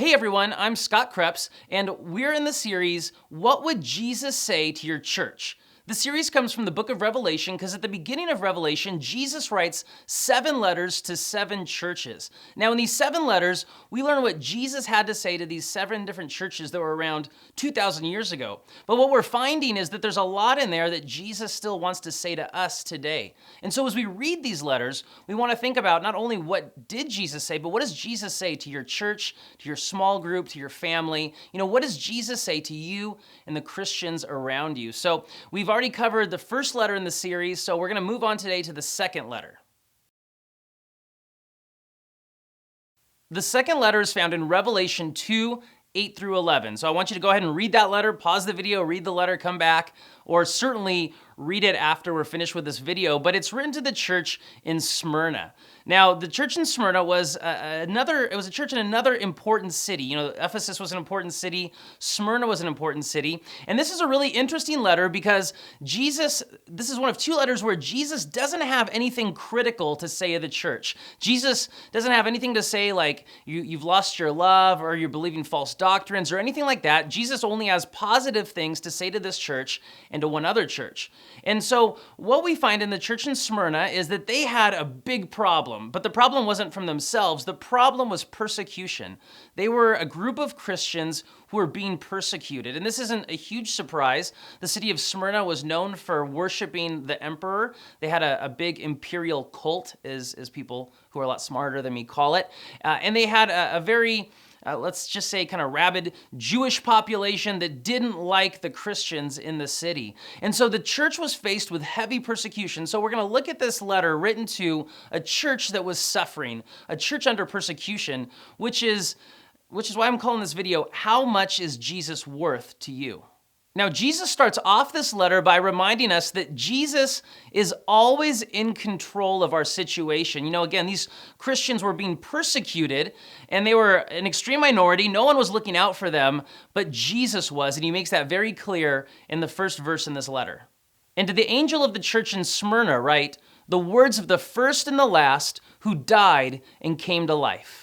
Hey everyone, I'm Scott Krebs, and we're in the series, What Would Jesus Say to Your Church? The series comes from the book of Revelation because at the beginning of Revelation, Jesus writes 7 letters to 7 churches. Now, in these 7 letters, we learn what Jesus had to say to these 7 different churches that were around 2,000 years ago. But what we're finding is that there's a lot in there that Jesus still wants to say to us today. And so as we read these letters, we want to think about not only what did Jesus say, but what does Jesus say to your church, to your small group, to your family? What does Jesus say to you and the Christians around you? So we've already covered the first letter in the series, so we're going to move on today to the second letter. The second letter is found in Revelation 2, 8 through 11. So I want you to go ahead and read that letter, pause the video, read the letter, come back, or certainly read it after we're finished with this video, but it's written to the church in Smyrna. Now, the church in Smyrna was a church in another important city. Ephesus was an important city, Smyrna was an important city, and this is a really interesting letter because this is one of 2 letters where Jesus doesn't have anything critical to say of the church. Jesus doesn't have anything to say like, you've lost your love, or you're believing false doctrines, or anything like that. Jesus only has positive things to say to this church and to one other church. And so what we find in the church in Smyrna is that they had a big problem, but the problem wasn't from themselves. The problem was persecution. They were a group of Christians who were being persecuted. And this isn't a huge surprise. The city of Smyrna was known for worshiping the emperor. They had a big imperial cult, as people who are a lot smarter than me call it. And they had a very let's just say kind of rabid Jewish population that didn't like the Christians in the city. And so the church was faced with heavy persecution. So we're going to look at this letter written to a church that was suffering, a church under persecution, which is why I'm calling this video, How Much is Jesus Worth to You? Now, Jesus starts off this letter by reminding us that Jesus is always in control of our situation. Again, these Christians were being persecuted, and they were an extreme minority. No one was looking out for them, but Jesus was, and he makes that very clear in the first verse in this letter. And to the angel of the church in Smyrna write, the words of the first and the last who died and came to life.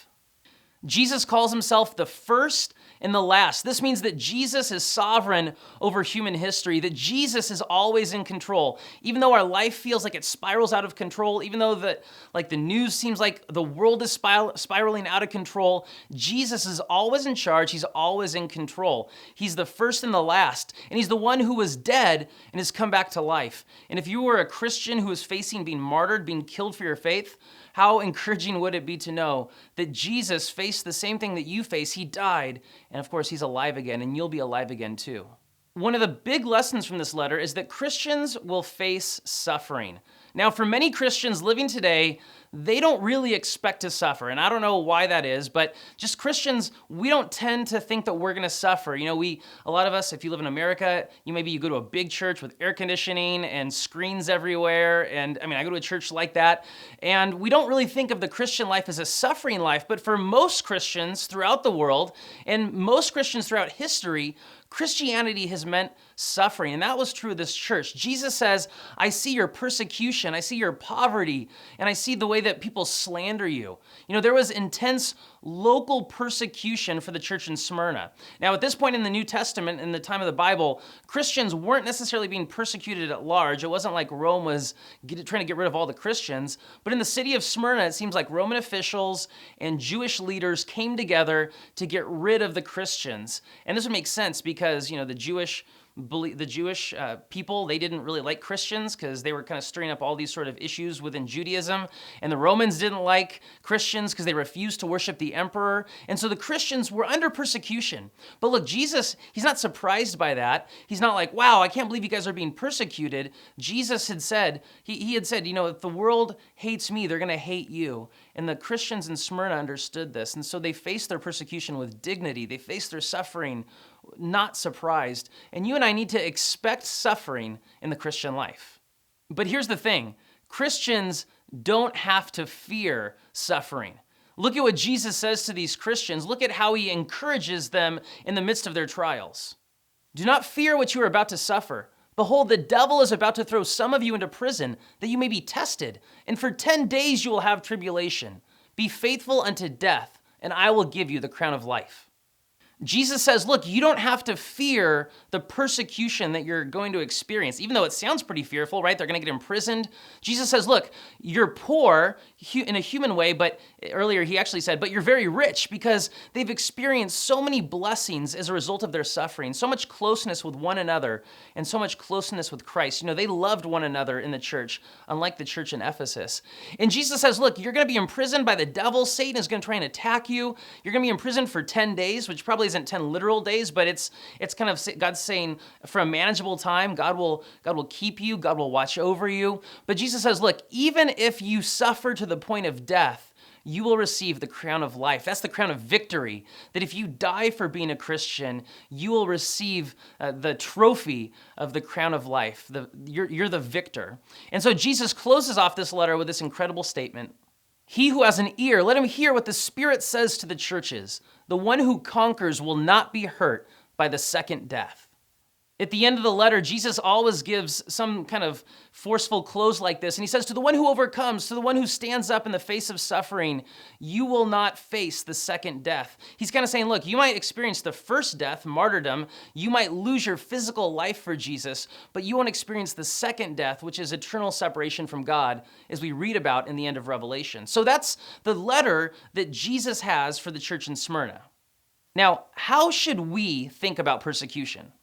Jesus calls himself the first and the last. This means that Jesus is sovereign over human history, that Jesus is always in control. Even though our life feels like it spirals out of control, even though the news seems like the world is spiraling out of control, Jesus is always in charge. He's always in control. He's the first and the last, and he's the one who was dead and has come back to life. And if you were a Christian who was facing being martyred, being killed for your faith, how encouraging would it be to know that Jesus faced the same thing that you face? He died, and of course, he's alive again, and you'll be alive again too. One of the big lessons from this letter is that Christians will face suffering. Now, for many Christians living today, they don't really expect to suffer. And I don't know why that is, but just Christians, we don't tend to think that we're going to suffer. A lot of us, if you live in America, you go to a big church with air conditioning and screens everywhere. And I go to a church like that. And we don't really think of the Christian life as a suffering life. But for most Christians throughout the world and most Christians throughout history, Christianity has meant suffering, and that was true of this church. Jesus says, I see your persecution, I see your poverty, and I see the way that people slander you. There was intense local persecution for the church in Smyrna. Now, at this point in the New Testament, in the time of the Bible, Christians weren't necessarily being persecuted at large. It wasn't like Rome was trying to get rid of all the Christians, but in the city of Smyrna, it seems like Roman officials and Jewish leaders came together to get rid of the Christians. And this would make sense because, the Jewish people, they didn't really like Christians because they were kind of stirring up all these sort of issues within Judaism. And the Romans didn't like Christians because they refused to worship the emperor. And so the Christians were under persecution. But look, Jesus, he's not surprised by that. He's not like, wow, I can't believe you guys are being persecuted. Jesus had said, he had said, if the world hates me, they're going to hate you. And the Christians in Smyrna understood this. And so they faced their persecution with dignity. They faced their suffering not surprised. And you and I need to expect suffering in the Christian life. But here's the thing. Christians don't have to fear suffering. Look at what Jesus says to these Christians. Look at how he encourages them in the midst of their trials. Do not fear what you are about to suffer. Behold, the devil is about to throw some of you into prison, that you may be tested. And for 10 days you will have tribulation. Be faithful unto death, and I will give you the crown of life. Jesus says, look, you don't have to fear the persecution that you're going to experience, even though it sounds pretty fearful, right? They're going to get imprisoned. Jesus says, look, you're poor in a human way, but earlier he actually said, but you're very rich because they've experienced so many blessings as a result of their suffering, so much closeness with one another and so much closeness with Christ. You know, they loved one another in the church, unlike the church in Ephesus. And Jesus says, look, you're going to be imprisoned by the devil. Satan is going to try and attack you. You're going to be imprisoned for 10 days, which probably isn't 10 literal days, but it's kind of God's saying for a manageable time, God will keep you, God will watch over you. But Jesus says, look, even if you suffer to the point of death, you will receive the crown of life. That's the crown of victory. That if you die for being a Christian, you will receive the trophy of the crown of life. You're the victor. And so Jesus closes off this letter with this incredible statement. He who has an ear, let him hear what the Spirit says to the churches. The one who conquers will not be hurt by the second death. At the end of the letter, Jesus always gives some kind of forceful close like this. And he says, to the one who overcomes, to the one who stands up in the face of suffering, you will not face the second death. He's kind of saying, look, you might experience the first death, martyrdom. You might lose your physical life for Jesus, but you won't experience the second death, which is eternal separation from God, as we read about in the end of Revelation. So that's the letter that Jesus has for the church in Smyrna. Now, how should we think about persecution?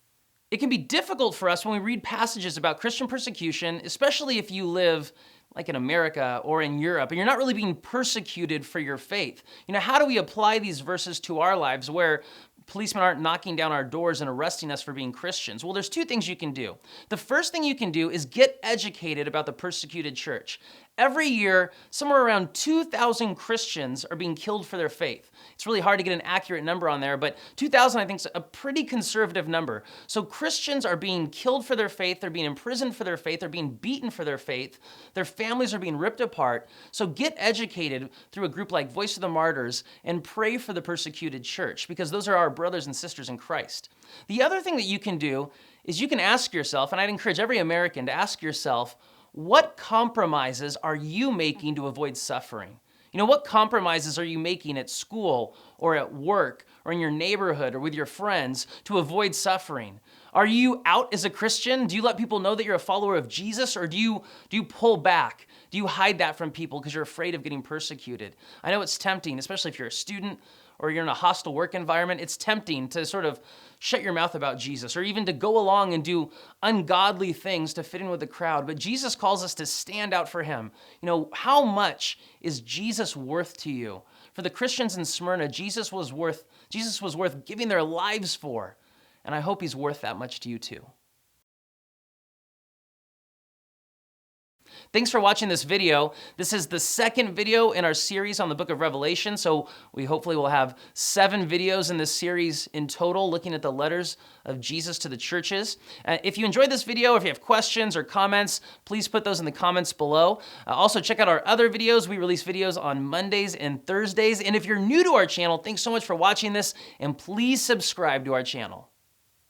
It can be difficult for us when we read passages about Christian persecution, especially if you live like in America or in Europe, and you're not really being persecuted for your faith. You know, how do we apply these verses to our lives where policemen aren't knocking down our doors and arresting us for being Christians? Well, there's two things you can do. The first thing you can do is get educated about the persecuted church. Every year, somewhere around 2,000 Christians are being killed for their faith. It's really hard to get an accurate number on there, but 2,000 I think is a pretty conservative number. So Christians are being killed for their faith, they're being imprisoned for their faith, they're being beaten for their faith, their families are being ripped apart. So get educated through a group like Voice of the Martyrs and pray for the persecuted church, because those are our brothers and sisters in Christ. The other thing that you can do is you can ask yourself, and I'd encourage every American to ask yourself, what compromises are you making to avoid suffering? You know, what compromises are you making at school or at work or in your neighborhood or with your friends to avoid suffering? Are you out as a Christian? Do you let people know that you're a follower of Jesus, or do you pull back? Do you hide that from people because you're afraid of getting persecuted? I know it's tempting, especially if you're a student or you're in a hostile work environment. It's tempting to sort of shut your mouth about Jesus, or even to go along and do ungodly things to fit in with the crowd. But Jesus calls us to stand out for him. You know, how much is Jesus worth to you? For the Christians in Smyrna, Jesus was worth giving their lives for. And I hope he's worth that much to you too. Thanks for watching this video. This is the second video in our series on the book of Revelation, so we hopefully will have 7 videos in this series in total, looking at the letters of Jesus to the churches. If you enjoyed this video, or if you have questions or comments, please put those in the comments below. Also, check out our other videos. We release videos on Mondays and Thursdays. And if you're new to our channel, thanks so much for watching this, and please subscribe to our channel.